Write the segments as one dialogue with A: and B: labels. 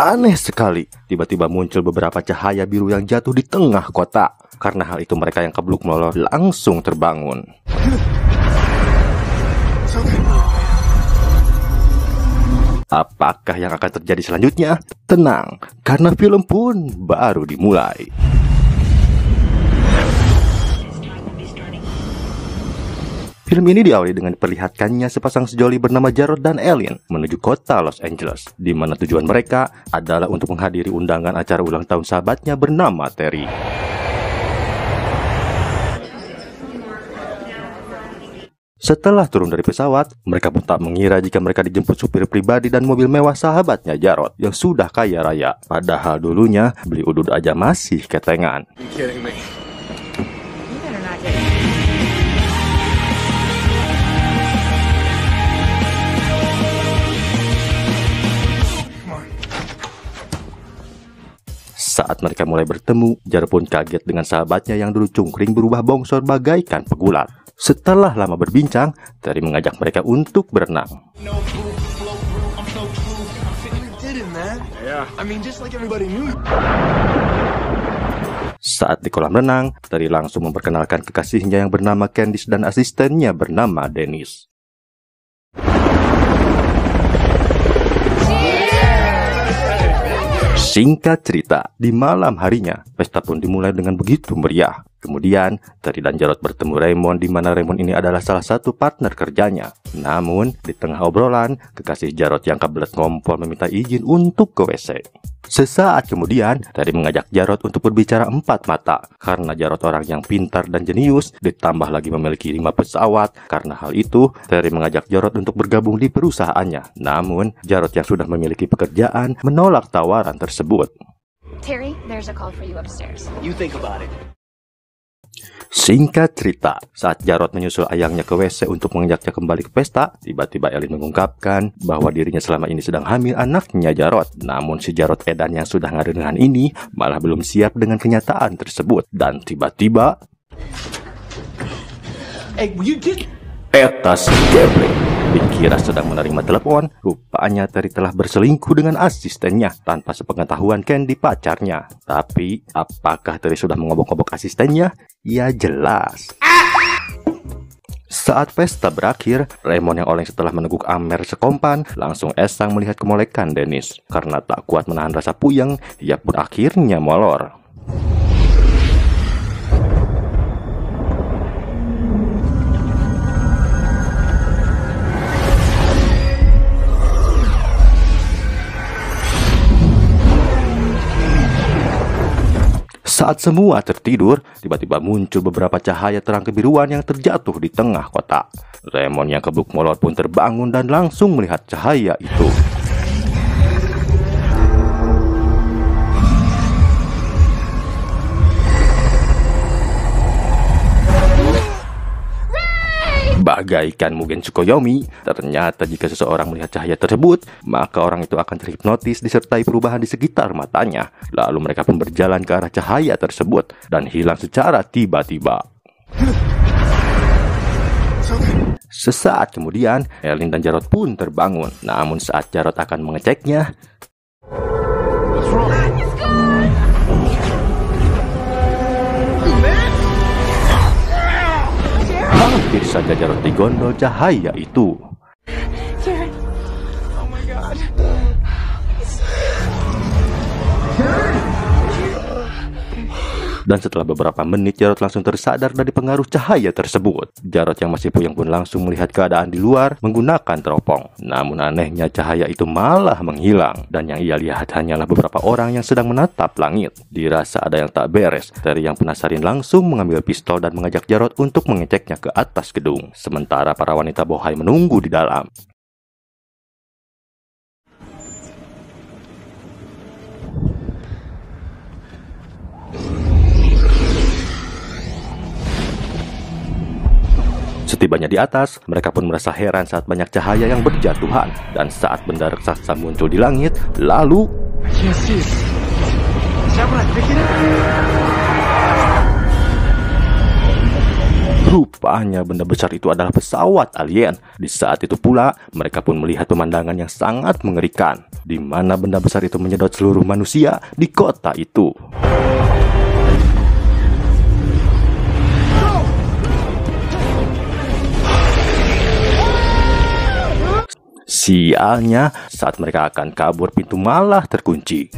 A: Aneh sekali, tiba-tiba muncul beberapa cahaya biru yang jatuh di tengah kota. Karena hal itu mereka yang kebluk melolor langsung terbangun. Apakah yang akan terjadi selanjutnya? Tenang, karena film pun baru dimulai. Film ini diawali dengan diperlihatkannya sepasang sejoli bernama Jarod dan Ellen menuju kota Los Angeles, di mana tujuan mereka adalah untuk menghadiri undangan acara ulang tahun sahabatnya bernama Terry. Setelah turun dari pesawat, mereka pun tak mengira jika mereka dijemput supir pribadi dan mobil mewah sahabatnya Jarod yang sudah kaya raya. Padahal dulunya beli udud aja masih ketengan. Saat mereka mulai bertemu, Jarod pun kaget dengan sahabatnya yang dulu cungkring berubah bongsor bagaikan pegulat. Setelah lama berbincang, Terry mengajak mereka untuk berenang. Saat di kolam renang, Terry langsung memperkenalkan kekasihnya yang bernama Candice dan asistennya bernama Dennis. Singkat cerita, di malam harinya, pesta pun dimulai dengan begitu meriah. Kemudian, Terry dan Jarod bertemu Raymond, di mana Raymond ini adalah salah satu partner kerjanya. Namun, di tengah obrolan, kekasih Jarod yang kebelet ngompol meminta izin untuk ke WC. Sesaat kemudian, Terry mengajak Jarod untuk berbicara empat mata. Karena Jarod orang yang pintar dan jenius, ditambah lagi memiliki 5 pesawat. Karena hal itu, Terry mengajak Jarod untuk bergabung di perusahaannya. Namun, Jarod yang sudah memiliki pekerjaan menolak tawaran tersebut.
B: Terry, there's a call for you upstairs.
C: You think about it.
A: Singkat cerita, saat Jarod menyusul ayangnya ke WC untuk mengajaknya kembali ke pesta, tiba-tiba Ellen mengungkapkan bahwa dirinya selama ini sedang hamil anaknya Jarod. Namun si Jarod edan yang sudah ngarengan ini malah belum siap dengan kenyataan tersebut. Dan tiba-tiba Etas geblek. Dikira sedang menerima telepon, rupanya Terry telah berselingkuh dengan asistennya tanpa sepengetahuan Candy pacarnya. Tapi, apakah Terry sudah mengobok-obok asistennya? Ya jelas. Saat pesta berakhir, Raymond yang oleng setelah meneguk Amer sekompan, langsung esang melihat kemolekan Dennis. Karena tak kuat menahan rasa puyeng, ia pun akhirnya molor. Saat semua tertidur, tiba-tiba muncul beberapa cahaya terang kebiruan yang terjatuh di tengah kota. Raymond yang kebluk molor pun terbangun dan langsung melihat cahaya itu. Bagaikan Mugen Tsukuyomi, ternyata jika seseorang melihat cahaya tersebut, maka orang itu akan terhipnotis disertai perubahan di sekitar matanya. Lalu mereka pun berjalan ke arah cahaya tersebut dan hilang secara tiba-tiba. Sesaat kemudian, Ellen dan Jarod pun terbangun. Namun saat Jarod akan mengeceknya, hampir saja Jarod digondol cahaya itu.
B: Oh my God.
A: Dan setelah beberapa menit, Jarod langsung tersadar dari pengaruh cahaya tersebut. Jarod yang masih puyeng pun langsung melihat keadaan di luar menggunakan teropong. Namun anehnya cahaya itu malah menghilang. Dan yang ia lihat hanyalah beberapa orang yang sedang menatap langit. Dirasa ada yang tak beres, Terry yang penasaran langsung mengambil pistol dan mengajak Jarod untuk mengeceknya ke atas gedung. Sementara para wanita bohai menunggu di dalam. Setibanya di atas, mereka pun merasa heran saat banyak cahaya yang berjatuhan. Dan saat benda raksasa muncul di langit, lalu Rupanya benda besar itu adalah pesawat alien. Di saat itu pula, mereka pun melihat pemandangan yang sangat mengerikan, di mana benda besar itu menyedot seluruh manusia di kota itu. Sialnya, saat mereka akan kabur, pintu malah terkunci.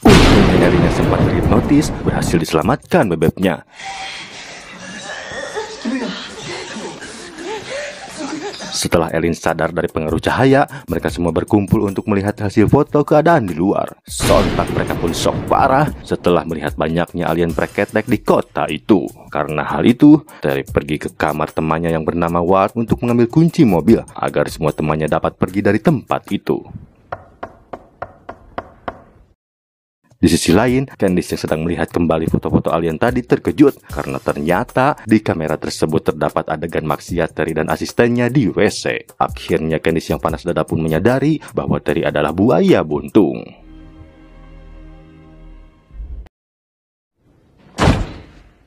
A: Untungnya nyarinya sempat terhipnotis, berhasil diselamatkan bebeknya. Setelah Elin sadar dari pengaruh cahaya, mereka semua berkumpul untuk melihat hasil foto keadaan di luar. Sontak mereka pun shock parah setelah melihat banyaknya alien preketek di kota itu. Karena hal itu, Terry pergi ke kamar temannya yang bernama Ward untuk mengambil kunci mobil agar semua temannya dapat pergi dari tempat itu. Di sisi lain, Candice yang sedang melihat kembali foto-foto alien tadi terkejut karena ternyata di kamera tersebut terdapat adegan maksiat Terry dan asistennya di WC. Akhirnya Candice yang panas dada pun menyadari bahwa Terry adalah buaya buntung.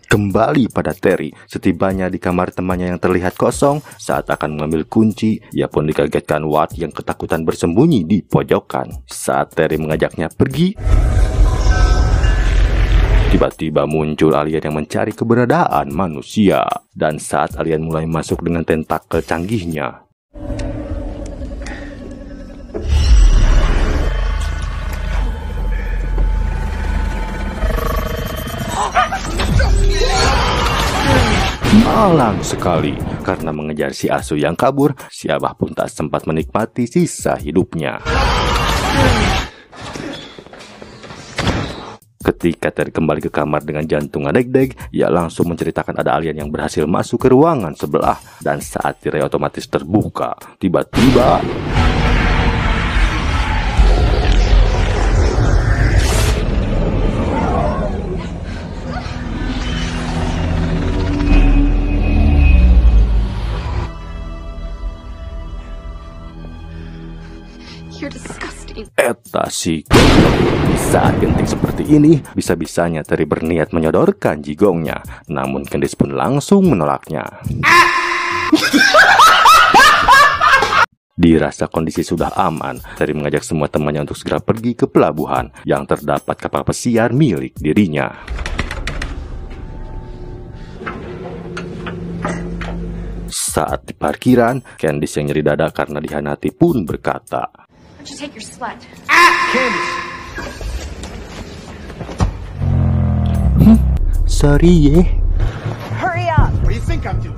A: Kembali pada Terry, setibanya di kamar temannya yang terlihat kosong, saat akan mengambil kunci, ia pun dikagetkan Ward yang ketakutan bersembunyi di pojokan. Saat Terry mengajaknya pergi, tiba-tiba muncul alien yang mencari keberadaan manusia. Dan saat alien mulai masuk dengan tentakel canggihnya, malang sekali. Karena mengejar si asuh yang kabur, si Abah pun tak sempat menikmati sisa hidupnya. Ketika Terry kembali ke kamar dengan jantung ngedeg-deg, ia langsung menceritakan ada alien yang berhasil masuk ke ruangan sebelah. Dan saat tirai otomatis terbuka, tiba-tiba
B: You're disgusting.
A: eta si goblok. Di saat genting seperti ini, bisa-bisanya Terry berniat menyodorkan jigongnya. Namun Candice pun langsung menolaknya. Dirasa kondisi sudah aman, Terry mengajak semua temannya untuk segera pergi ke pelabuhan yang terdapat kapal pesiar milik dirinya. Saat di parkiran, Candice yang nyeri dada karena dihianati pun berkata,
B: Why don't you take your slut?
A: Sorry ye.
B: Hurry up!
C: What do you think I'm doing?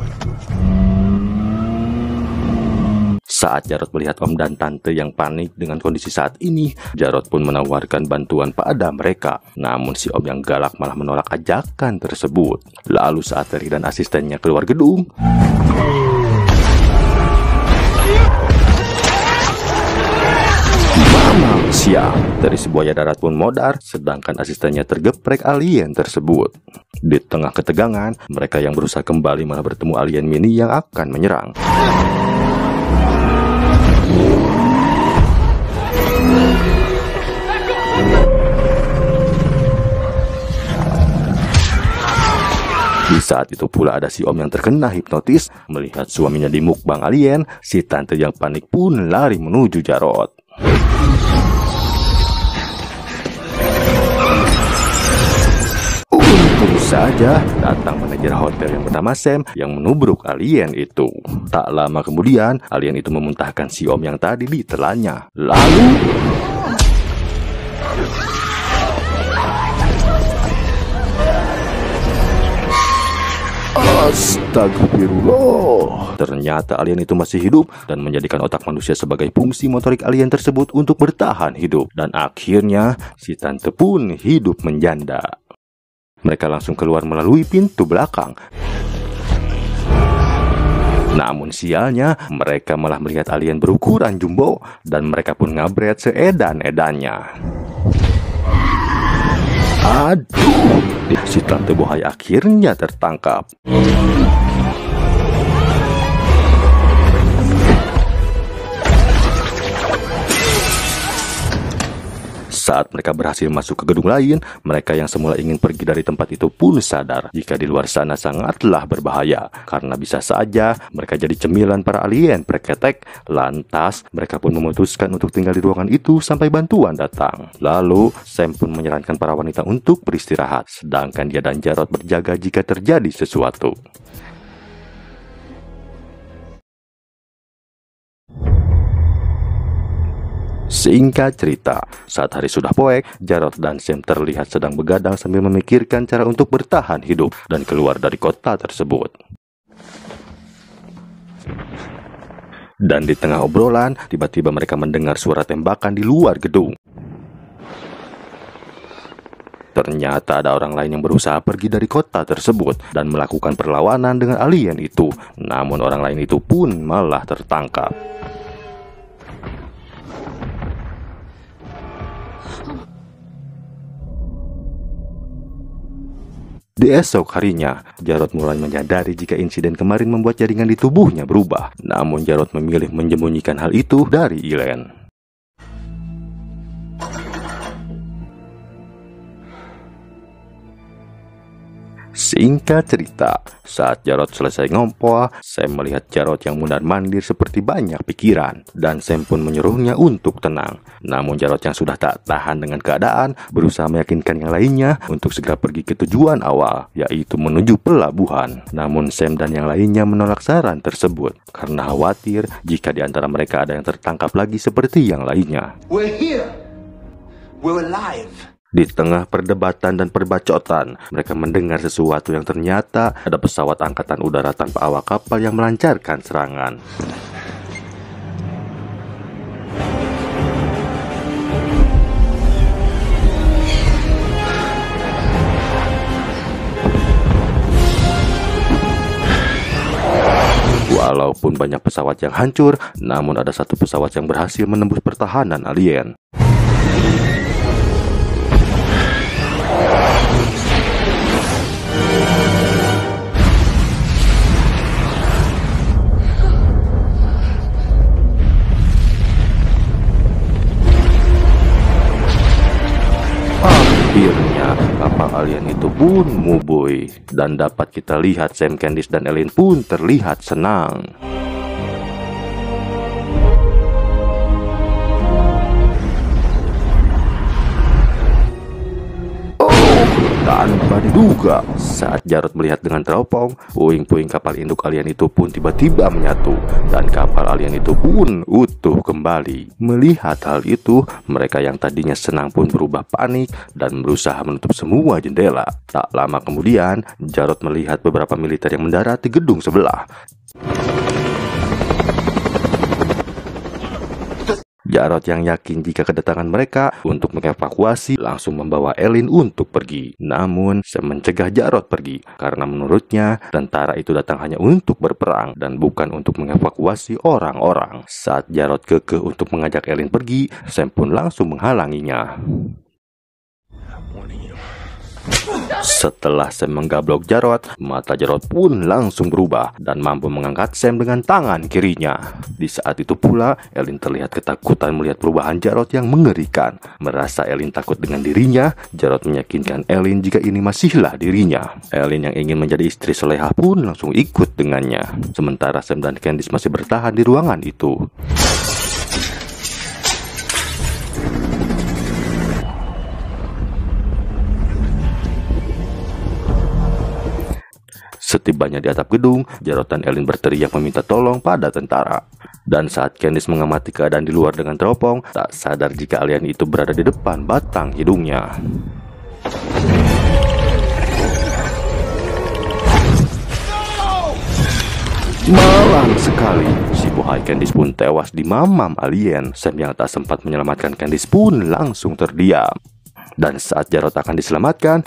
A: Saat Jarod melihat Om dan Tante yang panik dengan kondisi saat ini, Jarod pun menawarkan bantuan pada mereka. Namun si Om yang galak malah menolak ajakan tersebut. Lalu saat Terry dan asistennya keluar gedung, siang, dari sebuah darat pun modar, sedangkan asistennya tergeprek alien tersebut. Di tengah ketegangan, mereka yang berusaha kembali malah bertemu alien mini yang akan menyerang. Di saat itu pula ada si Om yang terkena hipnotis. Melihat suaminya dimukbang alien, si tante yang panik pun lari menuju Jarod. Untung saja datang manajer hotel yang bernama Sam yang menubruk alien itu. Tak lama kemudian, alien itu memuntahkan si Om yang tadi ditelannya. Lalu astagfirullah. Ternyata alien itu masih hidup dan menjadikan otak manusia sebagai fungsi motorik alien tersebut untuk bertahan hidup. Dan akhirnya si tante pun hidup menjanda. Mereka langsung keluar melalui pintu belakang. Namun sialnya, mereka malah melihat alien berukuran jumbo dan mereka pun ngabret seedan-edannya. Aduh, si tante bohai akhirnya tertangkap. Saat mereka berhasil masuk ke gedung lain, mereka yang semula ingin pergi dari tempat itu pun sadar jika di luar sana sangatlah berbahaya, karena bisa saja mereka jadi cemilan para alien preketek. Lantas, mereka pun memutuskan untuk tinggal di ruangan itu sampai bantuan datang. Lalu, Sam pun menyarankan para wanita untuk beristirahat, sedangkan dia dan Jarod berjaga jika terjadi sesuatu. Singkat cerita, saat hari sudah poek, Jarod dan Sam terlihat sedang begadang sambil memikirkan cara untuk bertahan hidup dan keluar dari kota tersebut. Dan di tengah obrolan, tiba-tiba mereka mendengar suara tembakan di luar gedung. Ternyata ada orang lain yang berusaha pergi dari kota tersebut dan melakukan perlawanan dengan alien itu. Namun orang lain itu pun malah tertangkap. Di esok harinya, Jarod mulai menyadari jika insiden kemarin membuat jaringan di tubuhnya berubah. Namun Jarod memilih menyembunyikan hal itu dari Elaine. Singkat cerita, saat Jarod selesai ngompoh, Sam melihat Jarod yang mundar-mandir seperti banyak pikiran, dan Sam pun menyuruhnya untuk tenang. Namun Jarod yang sudah tak tahan dengan keadaan, berusaha meyakinkan yang lainnya untuk segera pergi ke tujuan awal, yaitu menuju pelabuhan. Namun Sam dan yang lainnya menolak saran tersebut, karena khawatir jika di antara mereka ada yang tertangkap lagi seperti yang lainnya.
C: We're here. We're alive.
A: Di tengah perdebatan dan perbacotan, mereka mendengar sesuatu yang ternyata ada pesawat angkatan udara tanpa awak kapal yang melancarkan serangan. Walaupun banyak pesawat yang hancur, namun ada satu pesawat yang berhasil menembus pertahanan alien. Akhirnya, kapal alien itu pun mubui, dan dapat kita lihat Sam, Candice, dan Elaine pun terlihat senang. Tanpa diduga, saat Jarod melihat dengan teropong, puing-puing kapal induk alien itu pun tiba-tiba menyatu, dan kapal alien itu pun utuh kembali. Melihat hal itu, mereka yang tadinya senang pun berubah panik dan berusaha menutup semua jendela. Tak lama kemudian, Jarod melihat beberapa militer yang mendarat di gedung sebelah. Jarod yang yakin jika kedatangan mereka untuk mengevakuasi langsung membawa Elaine untuk pergi. Namun, Sam mencegah Jarod pergi karena menurutnya tentara itu datang hanya untuk berperang dan bukan untuk mengevakuasi orang-orang. Saat Jarod kekeh untuk mengajak Elaine pergi, Sam pun langsung menghalanginya. Setelah Sam menggablok Jarod, mata Jarod pun langsung berubah dan mampu mengangkat Sam dengan tangan kirinya. Di saat itu pula, Elaine terlihat ketakutan melihat perubahan Jarod yang mengerikan. Merasa Elaine takut dengan dirinya, Jarod meyakinkan Elaine jika ini masihlah dirinya. Elaine yang ingin menjadi istri solehah pun langsung ikut dengannya. Sementara Sam dan Candice masih bertahan di ruangan itu. Setibanya di atap gedung, Jarod dan Elaine berteriak meminta tolong pada tentara. Dan saat Candice mengamati keadaan di luar dengan teropong, tak sadar jika alien itu berada di depan batang hidungnya. Malang sekali, si bohai Candice pun tewas di mamam alien. Sam yang tak sempat menyelamatkan Candice pun langsung terdiam. Dan saat Jarod akan diselamatkan,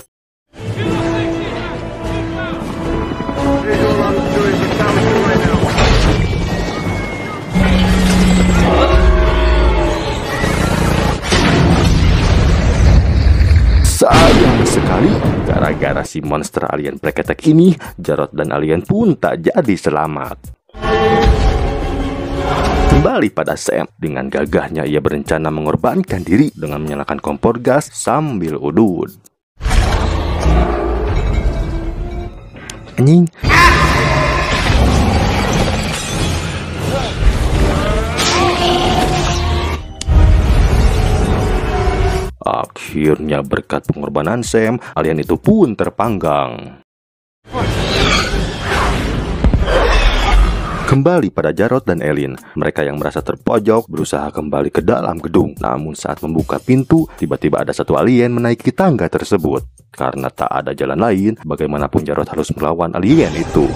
A: sayang sekali, gara-gara si monster alien preketek ini, Jarod dan alien pun tak jadi selamat. Kembali pada Sam, dengan gagahnya ia berencana mengorbankan diri dengan menyalakan kompor gas sambil udut. Anjing. Akhirnya berkat pengorbanan Sam, alien itu pun terpanggang. Kembali pada Jarod dan Elin, mereka yang merasa terpojok berusaha kembali ke dalam gedung. Namun saat membuka pintu, tiba-tiba ada satu alien menaiki tangga tersebut. Karena tak ada jalan lain, bagaimanapun Jarod harus melawan alien itu.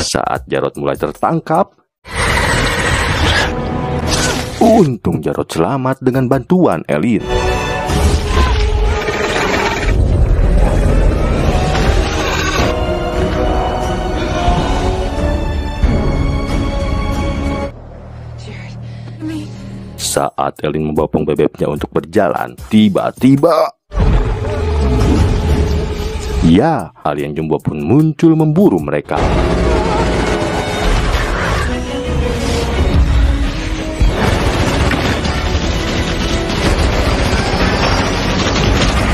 A: Saat Jarod mulai tertangkap, untung Jarod selamat dengan bantuan Elin. Saat Elin membopong bebeknya untuk berjalan, tiba-tiba ya, alien jumbo pun muncul memburu mereka.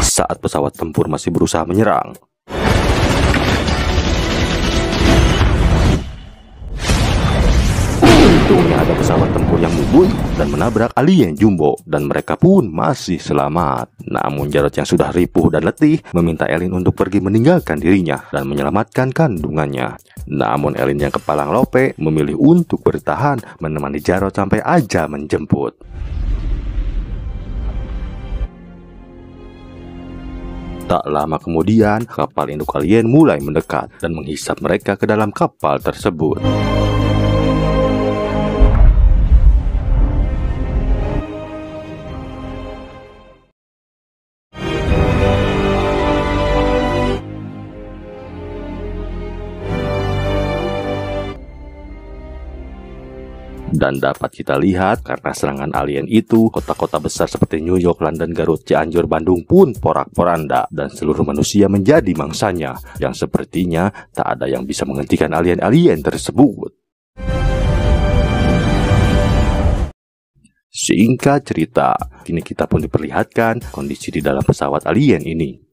A: Saat pesawat tempur masih berusaha menyerang, untungnya ada pesawat tempur yang mundur dan menabrak alien jumbo, dan mereka pun masih selamat. Namun Jarod yang sudah ripuh dan letih meminta Elin untuk pergi meninggalkan dirinya dan menyelamatkan kandungannya. Namun Elin yang kepalang lope memilih untuk bertahan menemani Jarod sampai aja menjemput. Tak lama kemudian, kapal induk alien mulai mendekat dan menghisap mereka ke dalam kapal tersebut. Dan dapat kita lihat, karena serangan alien itu, kota-kota besar seperti New York, London, Garut, Cianjur, Bandung pun porak-poranda, dan seluruh manusia menjadi mangsanya, yang sepertinya tak ada yang bisa menghentikan alien-alien tersebut. Singkat cerita, kini kita pun diperlihatkan kondisi di dalam pesawat alien ini.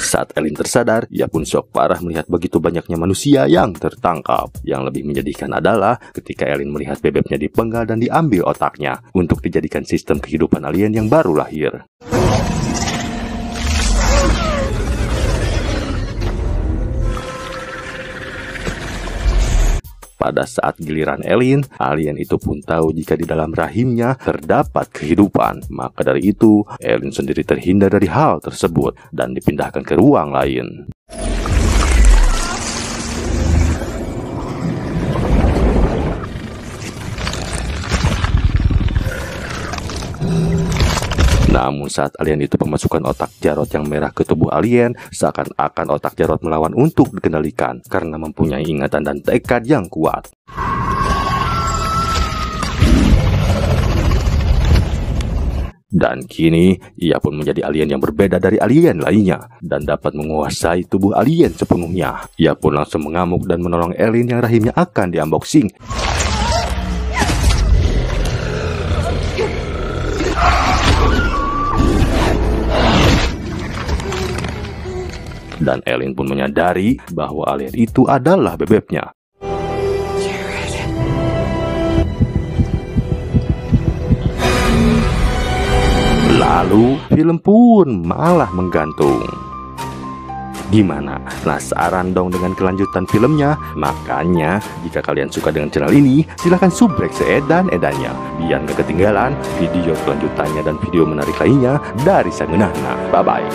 A: Saat Elin tersadar, ia pun syok parah melihat begitu banyaknya manusia yang tertangkap. Yang lebih menyedihkan adalah ketika Elin melihat bebeknya dipenggal dan diambil otaknya untuk dijadikan sistem kehidupan alien yang baru lahir. Pada saat giliran Elin, alien itu pun tahu jika di dalam rahimnya terdapat kehidupan. Maka dari itu, Elin sendiri terhindar dari hal tersebut dan dipindahkan ke ruang lain. Namun saat alien itu memasukkan otak Jarod yang merah ke tubuh alien, seakan-akan otak Jarod melawan untuk dikendalikan karena mempunyai ingatan dan tekad yang kuat. Dan kini, ia pun menjadi alien yang berbeda dari alien lainnya dan dapat menguasai tubuh alien sepenuhnya. Ia pun langsung mengamuk dan menolong Elin yang rahimnya akan di-unboxing. Dan Elin pun menyadari bahwa alien itu adalah bebeknya. Lalu film pun malah menggantung. Gimana? Penasaran dong dengan kelanjutan filmnya? Makanya jika kalian suka dengan channel ini, silahkan subrek seedan-edannya biar gak ketinggalan video kelanjutannya dan video menarik lainnya dari Sang Nana. Bye bye.